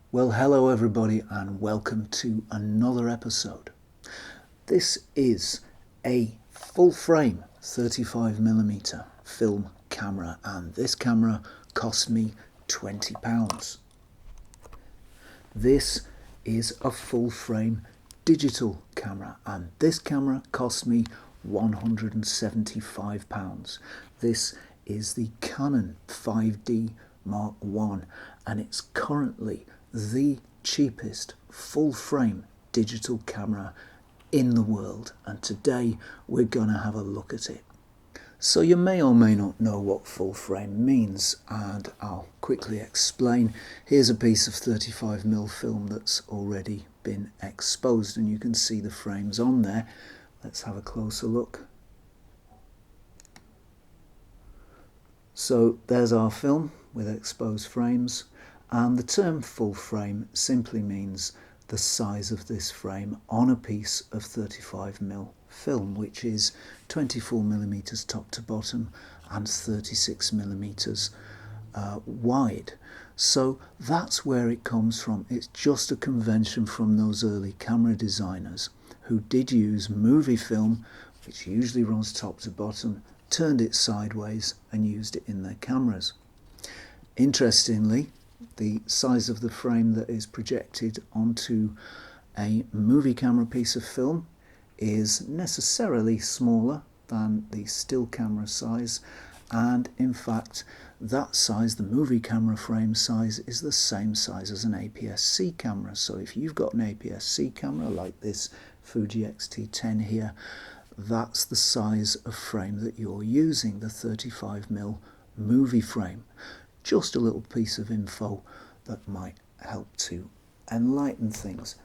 Well, hello everybody and welcome to another episode. This is a full frame 35mm film camera, and this camera cost me £20. This is a full frame digital camera, and this camera cost me £175. This is the Canon 5D Mark I, and it's currently the cheapest full frame digital camera in the world, and today we're going to have a look at it. So you may or may not know what full frame means, and I'll quickly explain. Here's a piece of 35mm film that's already been exposed, and you can see the frames on there. Let's have a closer look. So there's our film with exposed frames, and the term full frame simply means the size of this frame on a piece of 35mm film, which is 24mm top to bottom and 36mm wide. So that's where it comes from. It's just a convention from those early camera designers who did use movie film, which usually runs top to bottom, turned it sideways and used it in their cameras. Interestingly, the size of the frame that is projected onto a movie camera piece of film is necessarily smaller than the still camera size, and in fact that size, the movie camera frame size, is the same size as an APS-C camera. So if you've got an APS-C camera like this Fuji X-T10 here, that's the size of frame that you're using, the 35mm movie frame. Just a little piece of info that might help to enlighten things.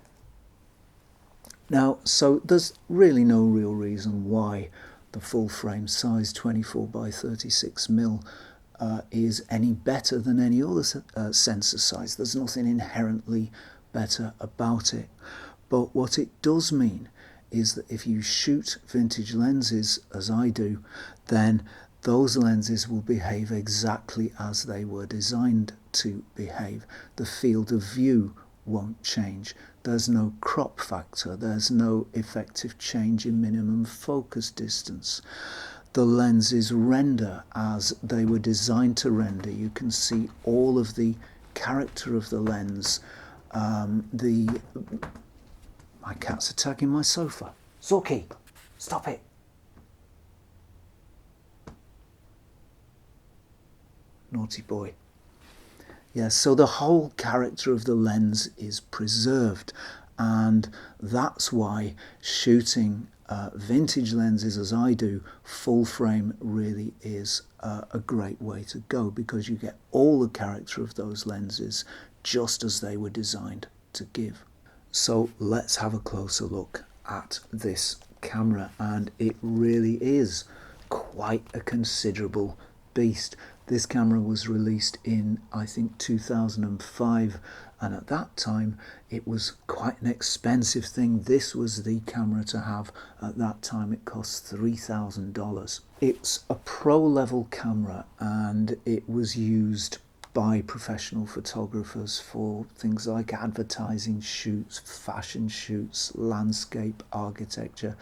Now, so there's really no real reason why the full frame size 24 by 36mm is any better than any other sensor size. There's nothing inherently better about it. But what it does mean is that if you shoot vintage lenses, as I do, then those lenses will behave exactly as they were designed to behave. The field of view won't change. There's no crop factor. There's no effective change in minimum focus distance. The lenses render as they were designed to render. You can see all of the character of the lens. My cat's attacking my sofa. Zuiki, stop it. Naughty boy. Yes, so the whole character of the lens is preserved, and that's why shooting vintage lenses, as I do, full frame really is a great way to go, because you get all the character of those lenses just as they were designed to give. So let's have a closer look at this camera, and it really is quite a considerable beast. This camera was released in, I think, 2005, and at that time it was quite an expensive thing. This was the camera to have at that time. It cost $3,000. It's a pro level camera, and it was used by professional photographers for things like advertising shoots, fashion shoots, landscape, architecture.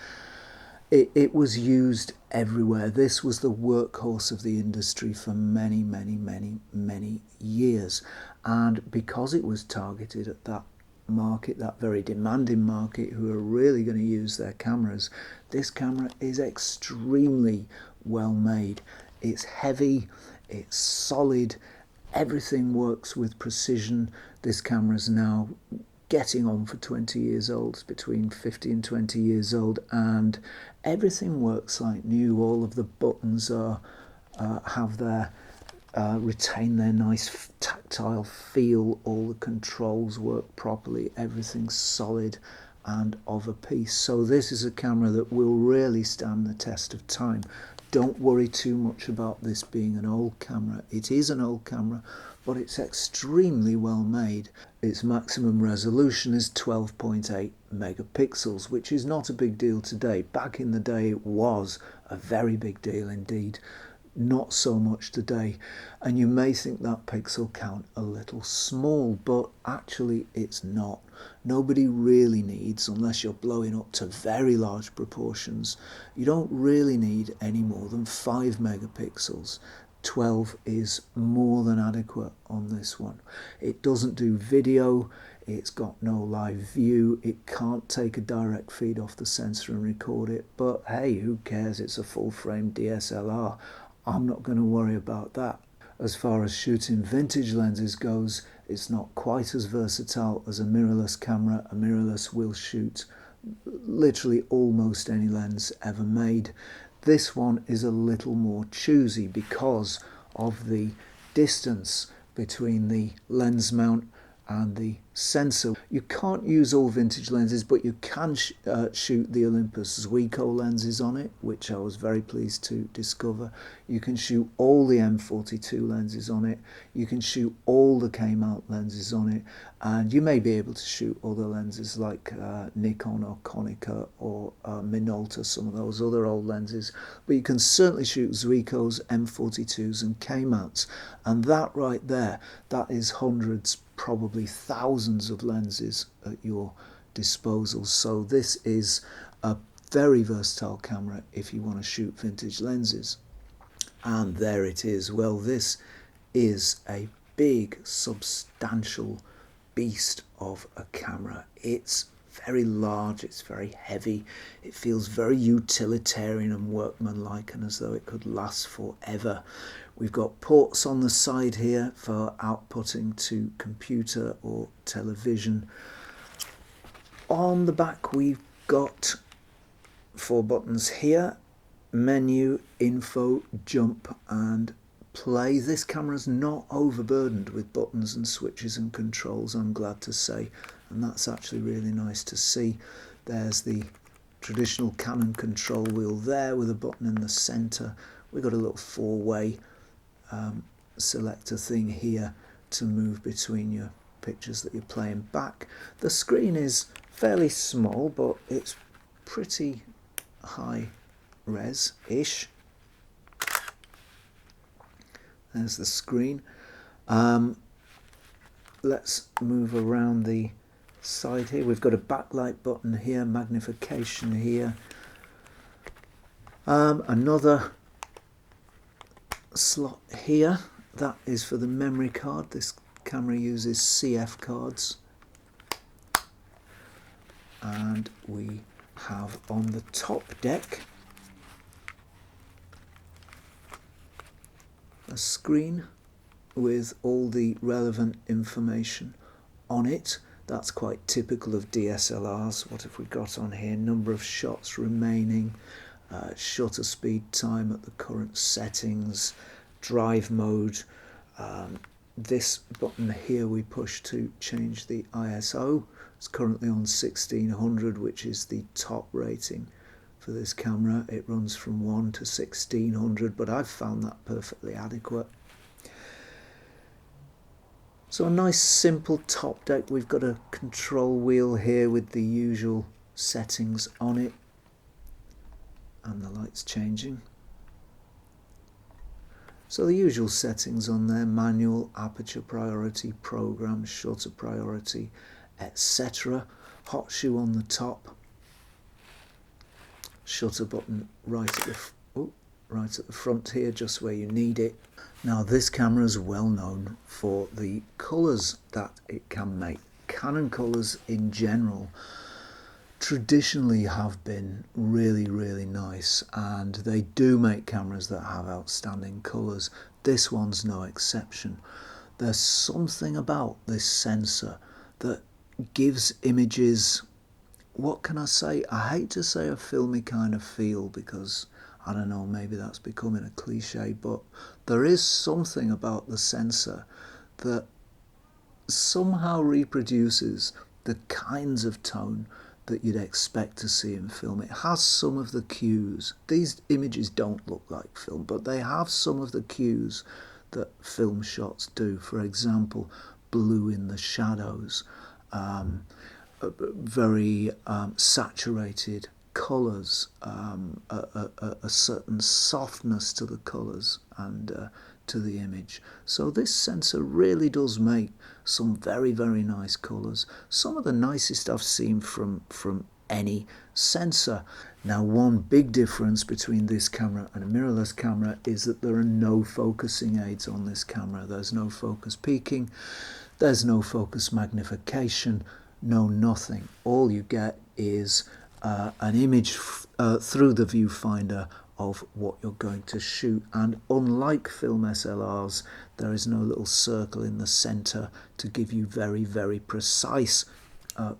It was used everywhere. This was the workhorse of the industry for many, many, many, many years. And because it was targeted at that market, that very demanding market who are really going to use their cameras, this camera is extremely well made. It's heavy, it's solid, everything works with precision. This camera is now getting on for 20 years old, it's between 50 and 20 years old, and everything works like new. All of the buttons retain their nice tactile feel. All the controls work properly. Everything's solid and of a piece. So this is a camera that will really stand the test of time. Don't worry too much about this being an old camera. It is an old camera, but it's extremely well made. Its maximum resolution is 12.8 megapixels, which is not a big deal today. Back in the day it was a very big deal indeed. not so much today. And you may think that pixel count a little small, but actually it's not. Nobody really needs, unless you're blowing up to very large proportions, you don't really need any more than 5 megapixels. 12 is more than adequate on this one. It doesn't do video, it's got no live view, it can't take a direct feed off the sensor and record it, but hey, who cares, it's a full frame DSLR. I'm not going to worry about that. As far as shooting vintage lenses goes, it's not quite as versatile as a mirrorless camera. A mirrorless will shoot literally almost any lens ever made. This one is a little more choosy because of the distance between the lens mount and the sensor. You can't use all vintage lenses, but you can shoot the Olympus Zuiko lenses on it, which I was very pleased to discover. You can shoot all the M42 lenses on it. You can shoot all the K-Mount lenses on it, and you may be able to shoot other lenses like Nikon or Konica or Minolta, some of those other old lenses, but you can certainly shoot Zuikos, M42s and K-Mounts, and that right there, that is hundreds, probably thousands of lenses at your disposal. So this is a very versatile camera if you want to shoot vintage lenses. And there it is. Well, this is a big, substantial beast of a camera. It's very large, it's very heavy, it feels very utilitarian and workmanlike, and as though it could last forever. We've got ports on the side here for outputting to computer or television. On the back we've got 4 buttons here: menu, info, jump and play. This camera's not overburdened with buttons and switches and controls, I'm glad to say, and that's actually really nice to see. There's the traditional Canon control wheel there with a button in the center. We've got a little 4-way selector thing here to move between your pictures that you're playing back. The screen is fairly small, but it's pretty high res-ish. There's the screen. Let's move around the side here. We've got a backlight button here, magnification here. Another slot here, that is for the memory card. This camera uses CF cards. And we have on the top deck a screen with all the relevant information on it. That's quite typical of DSLRs. What have we got on here? Number of shots remaining, shutter speed time at the current settings, drive mode. This button here we push to change the ISO. It's currently on 1600, which is the top rating for this camera. It runs from 1 to 1600, but I've found that perfectly adequate. So a nice simple top deck. We've got a control wheel here with the usual settings on it, and the lights changing. So the usual settings on there: manual, aperture priority, program, shutter priority, etc. Hot shoe on the top, shutter button right at the front here, just where you need it. Now this camera is well known for the colours that it can make. Canon colours in general traditionally have been really nice, and they do make cameras that have outstanding colours. This one's no exception. There's something about this sensor that gives images, what can I say? I hate to say a filmy kind of feel, because I don't know, maybe that's becoming a cliche, but there is something about the sensor that somehow reproduces the kinds of tone that you'd expect to see in film. It has some of the cues. These images don't look like film, but they have some of the cues that film shots do. For example, blue in the shadows, very saturated colours, a certain softness to the colours and to the image. So this sensor really does make some very, very nice colours. Some of the nicest I've seen from any sensor. Now, one big difference between this camera and a mirrorless camera is that there are no focusing aids on this camera. There's no focus peaking, there's no focus magnification, no nothing. All you get is an image through the viewfinder of what you're going to shoot, and unlike film SLRs, there is no little circle in the center to give you very, very precise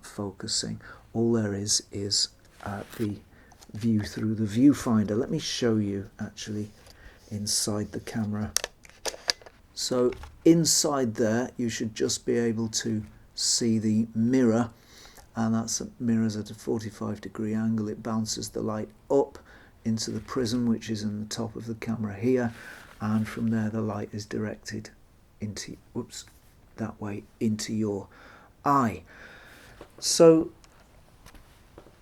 focusing. All there is the view through the viewfinder. Let me show you actually inside the camera. So inside there you should just be able to see the mirror, and that's mirrors at a 45-degree angle. It bounces the light up into the prism, which is in the top of the camera here, and from there the light is directed into, that way into your eye. So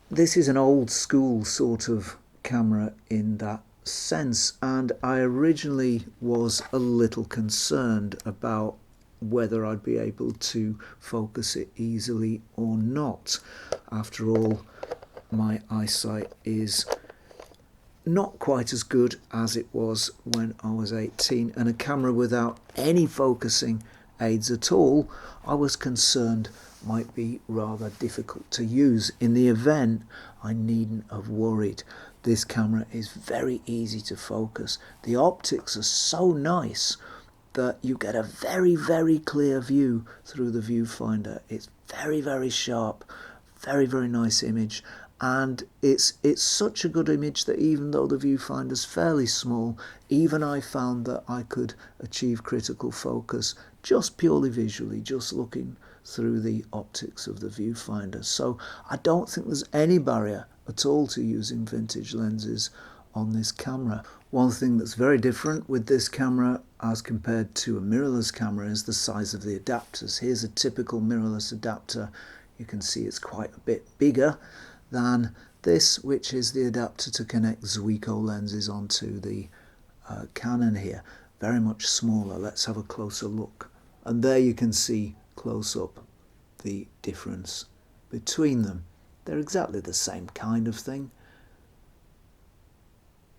this is an old school sort of camera in that sense, and I originally was a little concerned about whether I'd be able to focus it easily or not. After all, my eyesight is not quite as good as it was when I was 18, and a camera without any focusing aids at all, I was concerned might be rather difficult to use. In the event, I needn't have worried. This camera is very easy to focus. The optics are so nice that you get a very, very clear view through the viewfinder. It's very, very sharp, very, very nice image, and it's such a good image that even though the viewfinder's fairly small, even I found that I could achieve critical focus just purely visually, just looking through the optics of the viewfinder. So I don't think there's any barrier at all to using vintage lenses on this camera. One thing that's very different with this camera as compared to a mirrorless camera is the size of the adapters. Here's a typical mirrorless adapter. You can see it's quite a bit bigger than this, which is the adapter to connect Zuiko lenses onto the Canon here. Very much smaller. Let's have a closer look. And there you can see close up the difference between them. They're exactly the same kind of thing.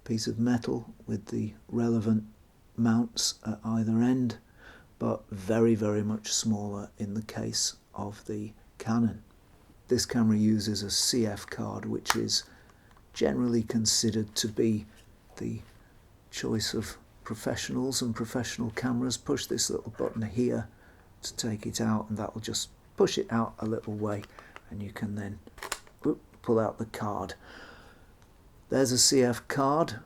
Piece of metal with the relevant mounts at either end, but very, very much smaller in the case of the Canon. This camera uses a CF card, which is generally considered to be the choice of professionals and professional cameras. Push this little button here to take it out, and that will just push it out a little way, and you can then pull out the card. There's a CF card,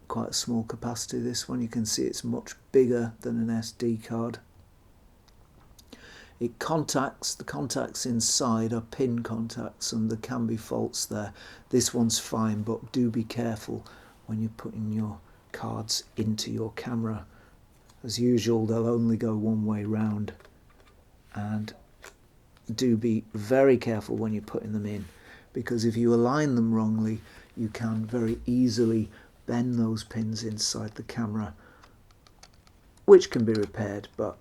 quite a small capacity this one. You can see it's much bigger than an SD card. The contacts inside are pin contacts, and there can be faults there. This one's fine, but do be careful when you're putting your cards into your camera. As usual, they'll only go one way round, and do be very careful when you're putting them in, because if you align them wrongly, you can very easily bend those pins inside the camera, which can be repaired, but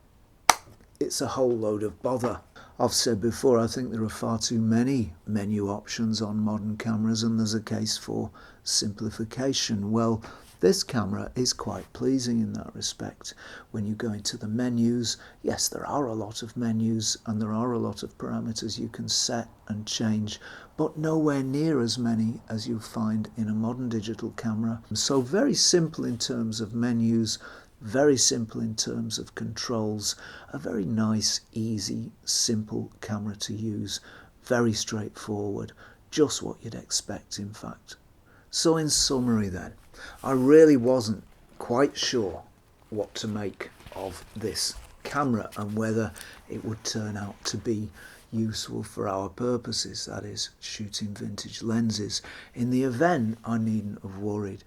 it's a whole load of bother. I've said before, I think there are far too many menu options on modern cameras, and there's a case for simplification. Well, this camera is quite pleasing in that respect. When you go into the menus, yes, there are a lot of menus and there are a lot of parameters you can set and change, but nowhere near as many as you find in a modern digital camera. So very simple in terms of menus, very simple in terms of controls, a very nice, easy, simple camera to use, very straightforward, just what you'd expect in fact. So in summary then, I really wasn't quite sure what to make of this camera and whether it would turn out to be useful for our purposes, that is, shooting vintage lenses. In the event, I needn't have worried.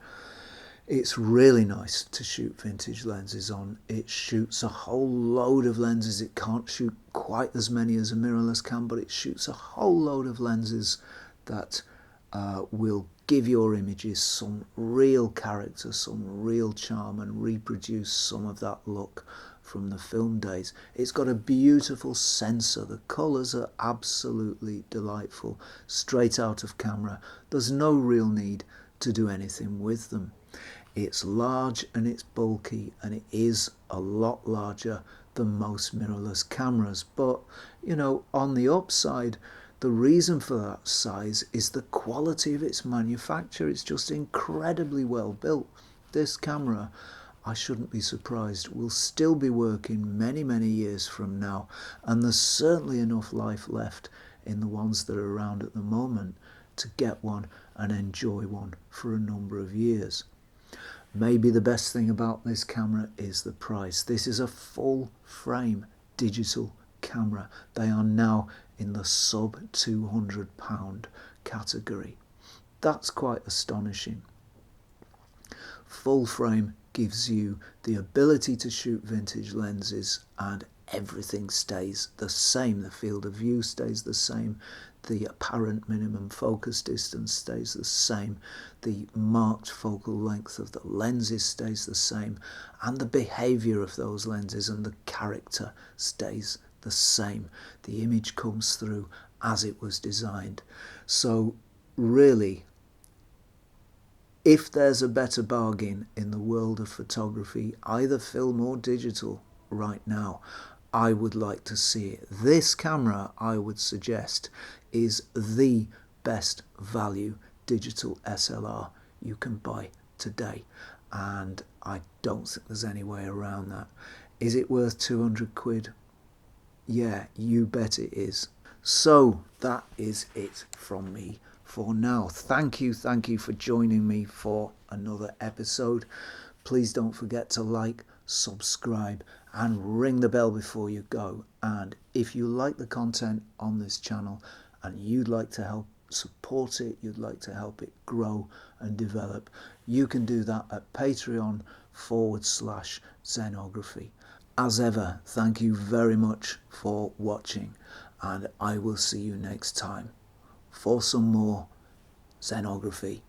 It's really nice to shoot vintage lenses on. It shoots a whole load of lenses. It can't shoot quite as many as a mirrorless can, but it shoots a whole load of lenses that will give your images some real character, some real charm, and reproduce some of that look from the film days. It's got a beautiful sensor. The colours are absolutely delightful, straight out of camera. There's no real need to do anything with them. It's large and it's bulky, and it is a lot larger than most mirrorless cameras. But, you know, on the upside, the reason for that size is the quality of its manufacture. It's just incredibly well built. This camera, I shouldn't be surprised, will still be working many, many years from now, and there's certainly enough life left in the ones that are around at the moment to get one and enjoy one for a number of years. Maybe the best thing about this camera is the price. This is a full frame digital camera. They are now in the sub £200 category. That's quite astonishing. Full frame gives you the ability to shoot vintage lenses, and everything stays the same. The field of view stays the same. The apparent minimum focus distance stays the same. The marked focal length of the lenses stays the same. And the behaviour of those lenses and the character stays the same. The image comes through as it was designed. So really, if there's a better bargain in the world of photography, either film or digital right now, I would like to see it. This camera, I would suggest, is the best value digital SLR you can buy today, and I don't think there's any way around that. Is it worth 200 quid? Yeah, you bet it is. So that is it from me for now. Thank you for joining me for another episode. Please don't forget to like, subscribe, and ring the bell before you go. And if you like the content on this channel and you'd like to help support it, you'd like to help it grow and develop, you can do that at Patreon/Zenography. As ever, thank you very much for watching, and I will see you next time for some more Zenography.